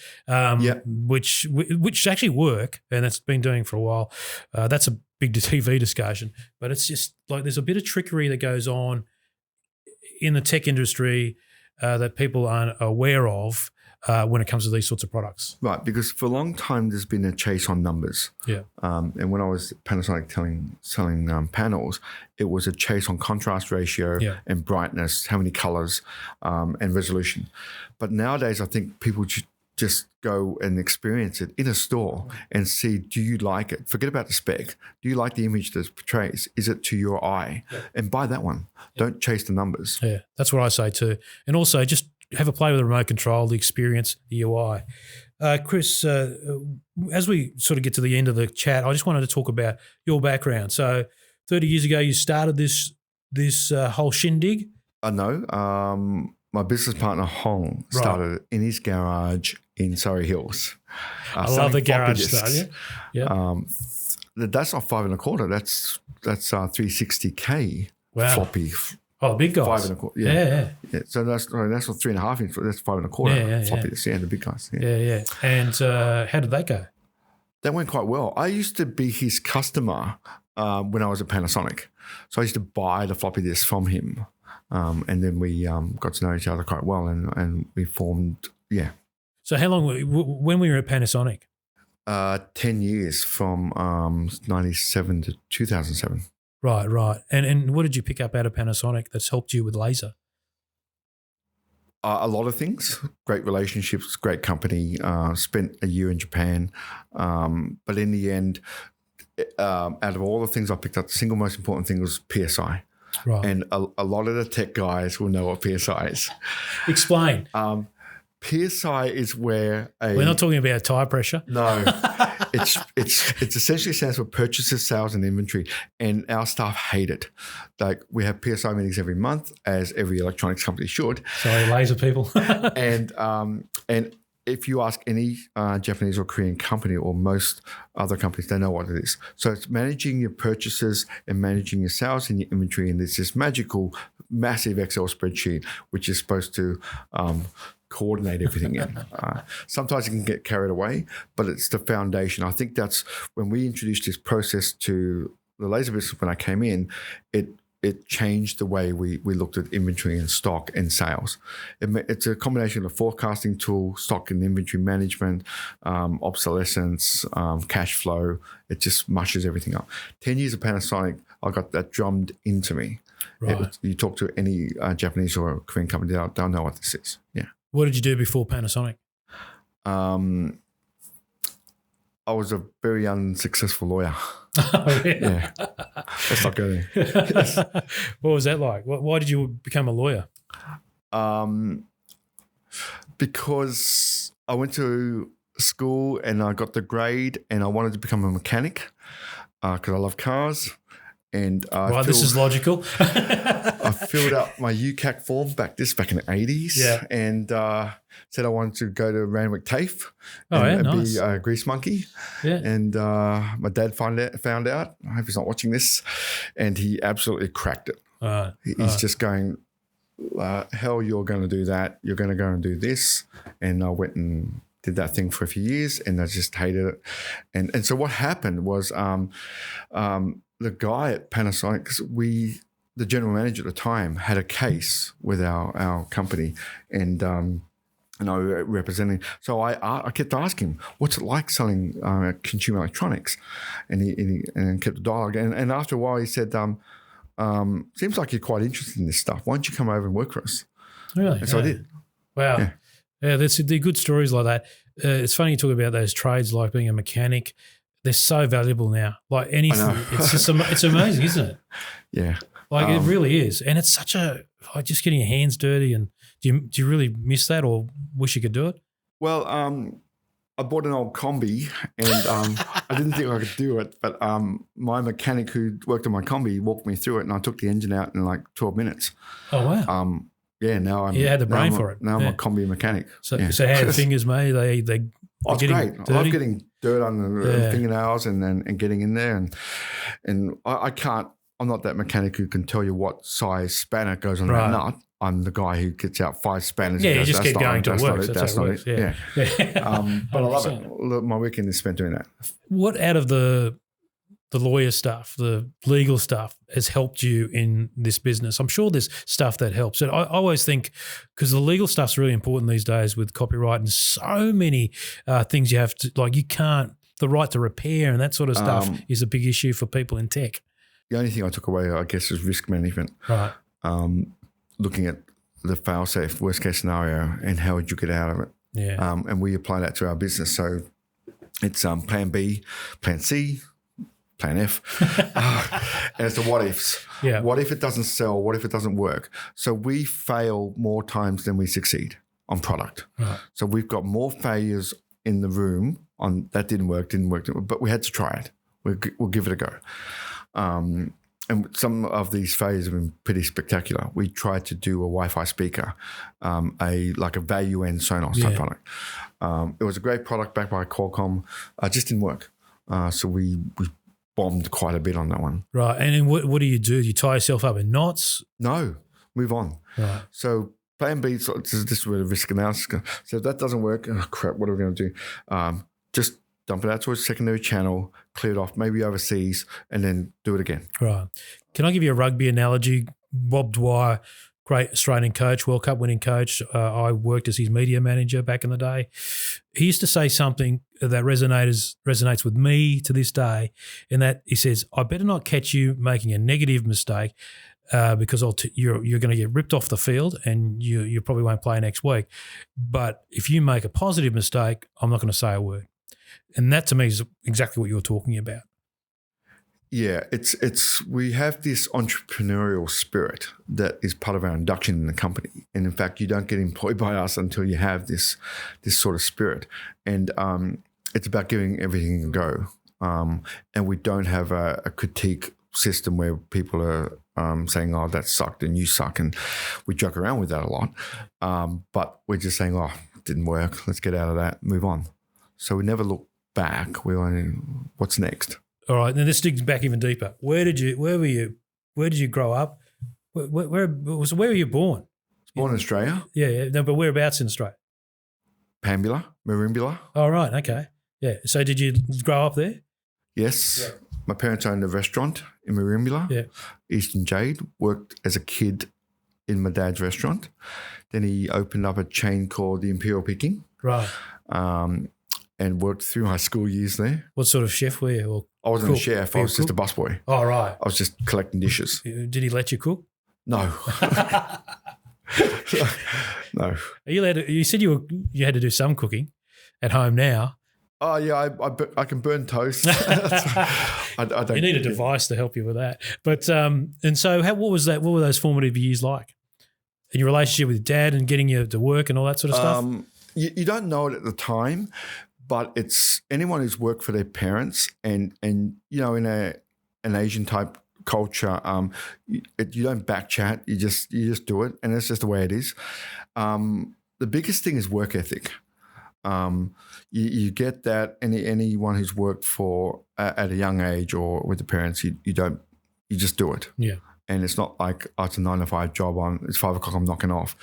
[SPEAKER 1] which actually work, and it's been doing for a while. That's a big TV discussion, but it's just like there's a bit of trickery that goes on in the tech industry that people aren't aware of when it comes to these sorts of products.
[SPEAKER 2] Right, because for a long time there's been a chase on numbers.
[SPEAKER 1] Yeah.
[SPEAKER 2] And when I was at Panasonic selling panels, it was a chase on contrast ratio and brightness, how many colors, and resolution. But nowadays I think people just go and experience it in a store and see, do you like it? Forget about the spec. Do you like the image that it portrays? Is it to your eye? Yeah. And buy that one. Yeah. Don't chase the numbers.
[SPEAKER 1] Yeah, that's what I say too. And also just have a play with the remote control, the experience, the UI. Chris, as we sort of get to the end of the chat, I just wanted to talk about your background. So 30 years ago, you started this whole shindig?
[SPEAKER 2] No. My business partner, Hong, started in his garage in Surry Hills.
[SPEAKER 1] I love the garage style, yeah.
[SPEAKER 2] That's not 5 1/4. That's 360K floppy.
[SPEAKER 1] Oh, the big guys.
[SPEAKER 2] 5 1/4. Yeah. So that's not 3.5 inch. That's 5 1/4 floppy. Yeah, the big guys.
[SPEAKER 1] Yeah. And how did that go?
[SPEAKER 2] That went quite well. I used to be his customer when I was at Panasonic. So I used to buy the floppy disk from him. And then we got to know each other quite well, and we formed,
[SPEAKER 1] So how long, when were you at Panasonic?
[SPEAKER 2] 10 years from 97 to 2007.
[SPEAKER 1] Right. And what did you pick up out of Panasonic that's helped you with laser?
[SPEAKER 2] A lot of things, great relationships, great company, spent a year in Japan. But in the end, out of all the things I picked up, the single most important thing was PSI.
[SPEAKER 1] Right.
[SPEAKER 2] And a lot of the tech guys will know what PSI is.
[SPEAKER 1] Explain.
[SPEAKER 2] PSI is where
[SPEAKER 1] we're not talking about tire pressure.
[SPEAKER 2] No, it's essentially stands for purchases, sales, and inventory. And our staff hate it. Like we have PSI meetings every month, as every electronics company should.
[SPEAKER 1] Sorry, laser people.
[SPEAKER 2] and if you ask any Japanese or Korean company or most other companies, they know what it is. So it's managing your purchases and managing your sales and your inventory. And there's this magical, massive Excel spreadsheet, which is supposed to coordinate everything in. Sometimes it can get carried away, but it's the foundation. I think that's when we introduced this process to the laser business when I came in, it changed the way we looked at inventory and stock and sales. It's a combination of forecasting tool, stock and inventory management, obsolescence, cash flow. It just mushes everything up. 10 years of Panasonic, I got that drummed into me.
[SPEAKER 1] Right.
[SPEAKER 2] You talk to any Japanese or Korean company, they'll know what this is. Yeah.
[SPEAKER 1] What did you do before Panasonic?
[SPEAKER 2] I was a very unsuccessful lawyer.
[SPEAKER 1] Oh,
[SPEAKER 2] yeah. Let's not go there.
[SPEAKER 1] Yes. What was that like? Why did you become a lawyer?
[SPEAKER 2] Because I went to school and I got the grade and I wanted to become a mechanic because I love cars. And
[SPEAKER 1] this is logical.
[SPEAKER 2] I filled out my UCAC form back in the 80s and said I wanted to go to Randwick TAFE and be a grease monkey.
[SPEAKER 1] Yeah.
[SPEAKER 2] And my dad found out. I hope he's not watching this. And he absolutely cracked it. He's just going, hell, you're going to do that. You're going to go and do this. And I went and did that thing for a few years and I just hated it. And so what happened was the guy at Panasonic, the general manager at the time, had a case with our company, and I was representing. So I kept asking him, "What's it like selling consumer electronics?" And he kept the dialogue. And after a while, he said, "Seems like you're quite interested in this stuff. Why don't you come over and work for us?"
[SPEAKER 1] Really?
[SPEAKER 2] And so I did.
[SPEAKER 1] Wow. Yeah, they're good stories like that. It's funny you talk about those trades like being a mechanic. They're so valuable now. Like anything, it's amazing, isn't it?
[SPEAKER 2] Yeah.
[SPEAKER 1] Like it really is. And it's such just getting your hands dirty. And do you really miss that or wish you could do it?
[SPEAKER 2] Well, I bought an old combi and I didn't think I could do it. But my mechanic who worked on my combi walked me through it and I took the engine out in like 12 minutes.
[SPEAKER 1] Oh, wow.
[SPEAKER 2] Now I'm...
[SPEAKER 1] You had the brain for it.
[SPEAKER 2] Now I'm a combi mechanic.
[SPEAKER 1] So how are the fingers, mate? They
[SPEAKER 2] it's great.
[SPEAKER 1] Dirty?
[SPEAKER 2] I love getting dirt on the fingernails and getting in there. And I'm I'm not that mechanic who can tell you what size spanner goes on that nut. I'm the guy who gets out 5 spanners.
[SPEAKER 1] Yeah,
[SPEAKER 2] and
[SPEAKER 1] you
[SPEAKER 2] goes,
[SPEAKER 1] just keep going till it works. That's how it works.
[SPEAKER 2] Yeah. But I love
[SPEAKER 1] 100%.
[SPEAKER 2] it. Look, my weekend is spent doing that.
[SPEAKER 1] What out of the lawyer stuff, the legal stuff, has helped you in this business? I'm sure there's stuff that helps. And I always think, because the legal stuff's really important these days with copyright and so many things you have to, like the right to repair and that sort of stuff is a big issue for people in tech.
[SPEAKER 2] The only thing I took away, I guess, is risk management.
[SPEAKER 1] Right.
[SPEAKER 2] Looking at the fail-safe worst-case scenario and how would you get out of it.
[SPEAKER 1] Yeah.
[SPEAKER 2] And we apply that to our business. So it's plan B, plan C, plan F, and it's the what ifs.
[SPEAKER 1] Yeah.
[SPEAKER 2] What if it doesn't sell? What if it doesn't work? So we fail more times than we succeed on product.
[SPEAKER 1] Right.
[SPEAKER 2] So we've got more failures in the room on that didn't work, but we had to try it. We'll give it a go. And some of these failures have been pretty spectacular. We tried to do a Wi-Fi speaker, like a value end Sonos type product. It was a great product backed by Qualcomm. Just didn't work. So we bombed quite a bit on that one.
[SPEAKER 1] Right. And then what do? Do you tie yourself up in knots?
[SPEAKER 2] No, move on.
[SPEAKER 1] Right.
[SPEAKER 2] So plan B, so this is where the risk analysis goes. So if that doesn't work, oh crap, what are we going to do? Just dump it out to a secondary channel, clear it off, maybe overseas, and then do it again.
[SPEAKER 1] Right. Can I give you a rugby analogy? Bob Dwyer, great Australian coach, World Cup winning coach. I worked as his media manager back in the day. He used to say something that resonates with me to this day, in that he says, I better not catch you making a negative mistake because you're going to get ripped off the field and you probably won't play next week. But if you make a positive mistake, I'm not going to say a word. And that to me is exactly what you're talking about.
[SPEAKER 2] Yeah, it's we have this entrepreneurial spirit that is part of our induction in the company. And in fact, you don't get employed by us until you have this sort of spirit. And it's about giving everything a go. And we don't have a critique system where people are saying, oh, that sucked and you suck. And we joke around with that a lot. But we're just saying, oh, it didn't work. Let's get out of that, move on. So we never look back. We only, what's next?
[SPEAKER 1] All right, then this digs back even deeper. Where did you grow up? Where were you born?
[SPEAKER 2] Born in Australia.
[SPEAKER 1] Yeah. No, but whereabouts in Australia?
[SPEAKER 2] Pambula, Merimbula.
[SPEAKER 1] Oh, right, okay. Yeah. So did you grow up there?
[SPEAKER 2] Yes.
[SPEAKER 1] Yeah.
[SPEAKER 2] My parents owned a restaurant in Merimbula.
[SPEAKER 1] Yeah.
[SPEAKER 2] Eastern Jade. Worked as a kid in my dad's restaurant. Then he opened up a chain called the Imperial Peking.
[SPEAKER 1] Right.
[SPEAKER 2] And worked through my school years there.
[SPEAKER 1] What sort of chef were you? Or
[SPEAKER 2] I wasn't a chef. I was just a busboy.
[SPEAKER 1] Oh, right.
[SPEAKER 2] I was just collecting dishes.
[SPEAKER 1] Did he let you cook?
[SPEAKER 2] No. No.
[SPEAKER 1] Are you allowed to, you said you had to do some cooking at home now.
[SPEAKER 2] Oh, yeah, I can burn toast. I don't.
[SPEAKER 1] You need a device to help you with that. But and so what was that? What were those formative years like? In your relationship with Dad and getting you to work and all that sort of stuff?
[SPEAKER 2] You don't know it at the time, but it's anyone who's worked for their parents and you know, in an Asian type culture, you don't back chat. You just do it, and that's just the way it is. The biggest thing is work ethic. You get that anyone who's worked for at a young age or with the parents, you just do it.
[SPEAKER 1] Yeah. And
[SPEAKER 2] it's not like, oh, it's a 9 to 5 job. It's 5 o'clock. I'm knocking off.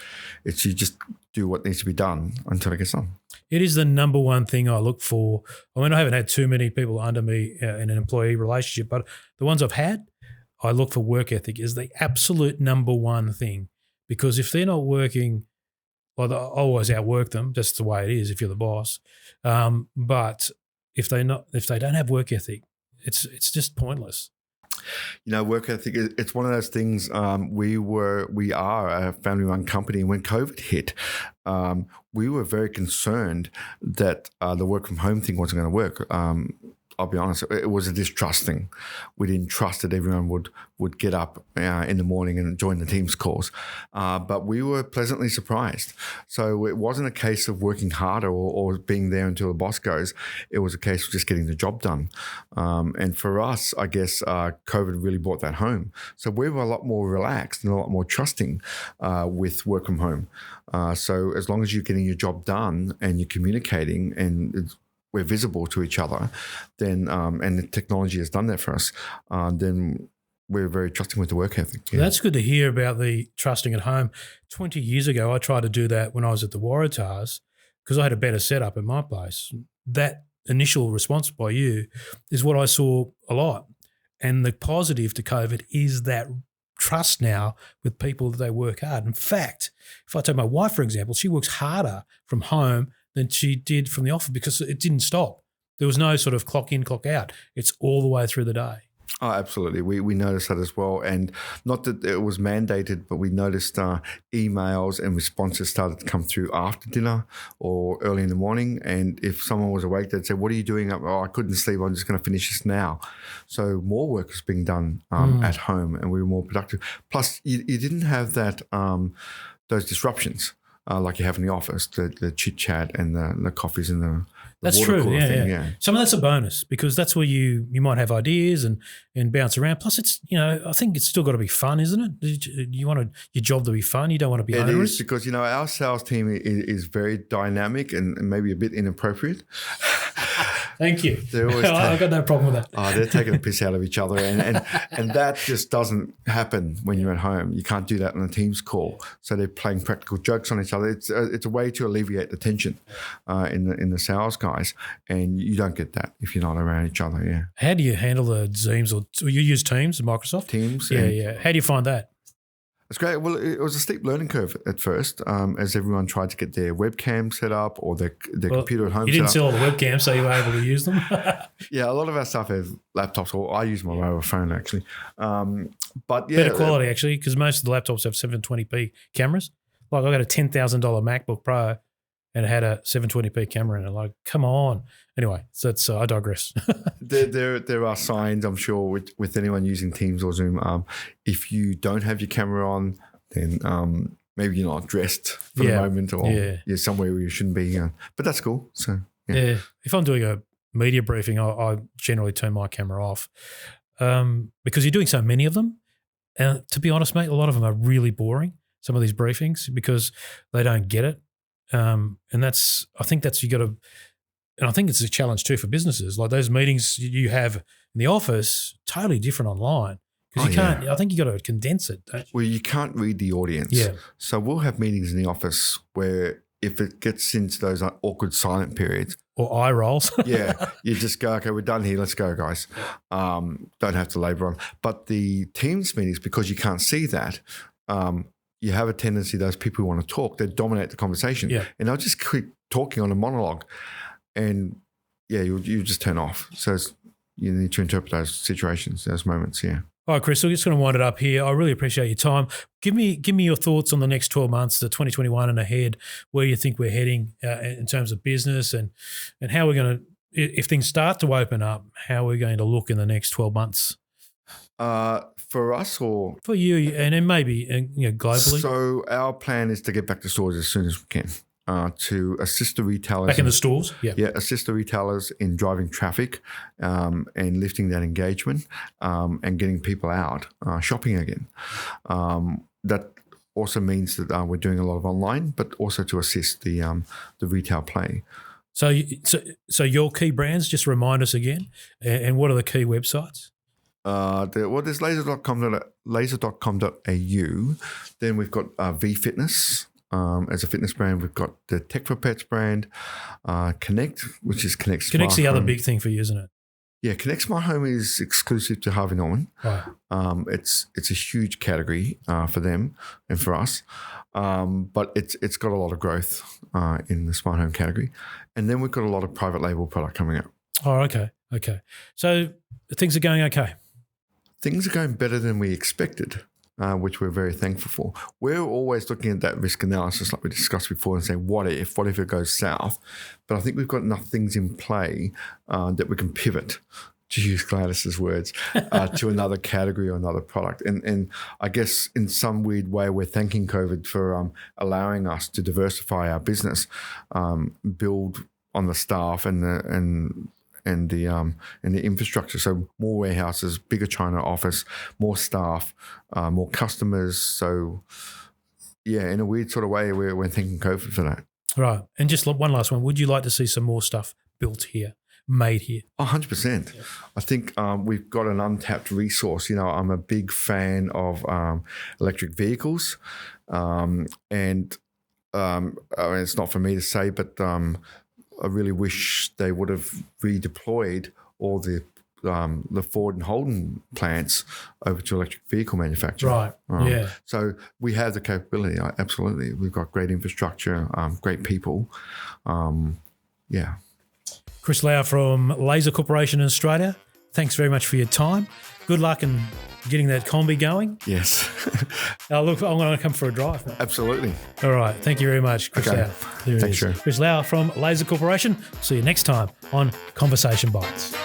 [SPEAKER 2] It's you just do what needs to be done until it gets done.
[SPEAKER 1] It is the number one thing I look for. I mean, I haven't had too many people under me in an employee relationship, but the ones I've had, I look for work ethic is the absolute number one thing. Because if they're not working, well, I always outwork them. That's the way it is if you're the boss. But if they don't have work ethic, it's just pointless.
[SPEAKER 2] You know, work ethic, it's one of those things. We are a family-run company. When COVID hit, we were very concerned that the work from home thing wasn't going to work. I'll be honest, it was a distrust thing. We didn't trust that everyone would get up in the morning and join the Teams calls. But we were pleasantly surprised. So it wasn't a case of working harder or being there until the boss goes. It was a case of just getting the job done. And for us, I guess COVID really brought that home. So we were a lot more relaxed and a lot more trusting with work from home. So as long as you're getting your job done and you're communicating and we're visible to each other, then and the technology has done that for us, then we're very trusting with the work ethic. Yeah.
[SPEAKER 1] That's good to hear about the trusting at home. 20 years ago, I tried to do that when I was at the Waratahs because I had a better setup in my place. That initial response by you is what I saw a lot. And the positive to COVID is that trust now with people that they work hard. In fact, if I take my wife, for example, she works harder from home than she did from the office because it didn't stop. There was no sort of clock in, clock out. It's all the way through the day.
[SPEAKER 2] Oh, absolutely. We noticed that as well. And not that it was mandated, but we noticed emails and responses started to come through after dinner or early in the morning. And if someone was awake, they'd say, what are you doing? Oh, I couldn't sleep. I'm just going to finish this now. So more work was being done at home and we were more productive. Plus, you didn't have that those disruptions like you have in the office, the chit-chat and the coffees and the
[SPEAKER 1] that's true. Yeah. Some of that's a bonus because that's where you might have ideas and bounce around. Plus, it's I think it's still got to be fun, isn't it? You want your job to be fun. You don't want to be onerous.
[SPEAKER 2] It is because our sales team is very dynamic and maybe a bit inappropriate.
[SPEAKER 1] Thank you. I got no problem with that.
[SPEAKER 2] They're taking a piss out of each other, and that just doesn't happen when you're at home. You can't do that on a Teams call. So they're playing practical jokes on each other. It's a way to alleviate the tension in the sales guys, and you don't get that if you're not around each other. Yeah.
[SPEAKER 1] How do you handle the Zooms or you use Teams, Microsoft?
[SPEAKER 2] Teams.
[SPEAKER 1] Yeah. How do you find that?
[SPEAKER 2] It's great. Well, it was a steep learning curve at first as everyone tried to get their webcam set up or their computer at home set up.
[SPEAKER 1] You didn't sell all the webcams, so you were able to use them?
[SPEAKER 2] Yeah, a lot of our stuff have laptops, or I use my mobile phone actually. But yeah,
[SPEAKER 1] better quality actually, because most of the laptops have 720p cameras. Like I got a $10,000 MacBook Pro and it had a 720p camera in it. Like, come on. Anyway, so that's I digress.
[SPEAKER 2] There are signs, I'm sure, with anyone using Teams or Zoom. If you don't have your camera on, then maybe you're not dressed for the moment, or you're somewhere where you shouldn't be. But that's cool. So
[SPEAKER 1] yeah. If I'm doing a media briefing, I generally turn my camera off because you're doing so many of them. And to be honest, mate, a lot of them are really boring. Some of these briefings because they don't get it. And I think you got to, and I think it's a challenge too for businesses. Like those meetings you have in the office, totally different online because you can't. I think you got to condense it. Don't you?
[SPEAKER 2] Well, you can't read the audience.
[SPEAKER 1] Yeah.
[SPEAKER 2] So we'll have meetings in the office where if it gets into those awkward silent periods
[SPEAKER 1] or eye rolls,
[SPEAKER 2] you just go, okay, we're done here. Let's go, guys. Don't have to labour on. But the Teams meetings, because you can't see that. You have a tendency, those people who want to talk, they dominate the conversation.
[SPEAKER 1] Yeah.
[SPEAKER 2] And they'll just keep talking on a monologue. And, you just turn off. So you need to interpret those situations, those moments, yeah.
[SPEAKER 1] All right, Chris, we're just going to wind it up here. I really appreciate your time. Give me your thoughts on the next 12 months, the 2021 and ahead, where you think we're heading in terms of business and how we're going to, if things start to open up, how we're going to look in the next 12 months.
[SPEAKER 2] For us or?
[SPEAKER 1] For you and then maybe globally.
[SPEAKER 2] So our plan is to get back to stores as soon as we can to assist the retailers.
[SPEAKER 1] Back in the stores? Yeah.
[SPEAKER 2] Yeah, assist the retailers in driving traffic and lifting that engagement and getting people out shopping again. That also means that we're doing a lot of online, but also to assist the retail play.
[SPEAKER 1] So your key brands, just remind us again, and what are the key websites?
[SPEAKER 2] There's laser.com.au. Then we've got V Fitness as a fitness brand. We've got the Tech for Pets brand, Connect, which is Connect Smart
[SPEAKER 1] Connect's the
[SPEAKER 2] Home.
[SPEAKER 1] other big thing for you, isn't it?
[SPEAKER 2] Yeah, Connect Smart Home is exclusive to Harvey Norman.
[SPEAKER 1] Right.
[SPEAKER 2] It's a huge category for them and for us, but it's got a lot of growth in the smart home category. And then we've got a lot of private label product coming up.
[SPEAKER 1] Oh, okay. So things are going okay.
[SPEAKER 2] Things are going better than we expected, which we're very thankful for. We're always looking at that risk analysis like we discussed before and saying, what if it goes south? But I think we've got enough things in play that we can pivot, to use Gladys's words, to another category or another product. And I guess in some weird way, we're thanking COVID for allowing us to diversify our business, build on the staff and the infrastructure. So more warehouses, bigger China office, more staff, more customers. So yeah, in a weird sort of way, we're thanking COVID for that.
[SPEAKER 1] Right. And just one last one. Would you like to see some more stuff built here? made here.
[SPEAKER 2] 100%. I think we've got an untapped resource. I'm a big fan of electric vehicles, and I mean, it's not for me to say, but I really wish they would have redeployed all the Ford and Holden plants over to electric vehicle manufacturing.
[SPEAKER 1] Right.
[SPEAKER 2] So we have the capability. Absolutely. We've got great infrastructure, great people.
[SPEAKER 1] Chris Lau from Laser Corporation in Australia. Thanks very much for your time. Good luck in getting that combi going.
[SPEAKER 2] Yes.
[SPEAKER 1] Look, I'm going to come for a drive, mate.
[SPEAKER 2] Absolutely.
[SPEAKER 1] All right. Thank you very much, Chris Lau. There
[SPEAKER 2] Thanks,
[SPEAKER 1] it is. Chris Lau from Laser Corporation. See you next time on Conversation Bytes.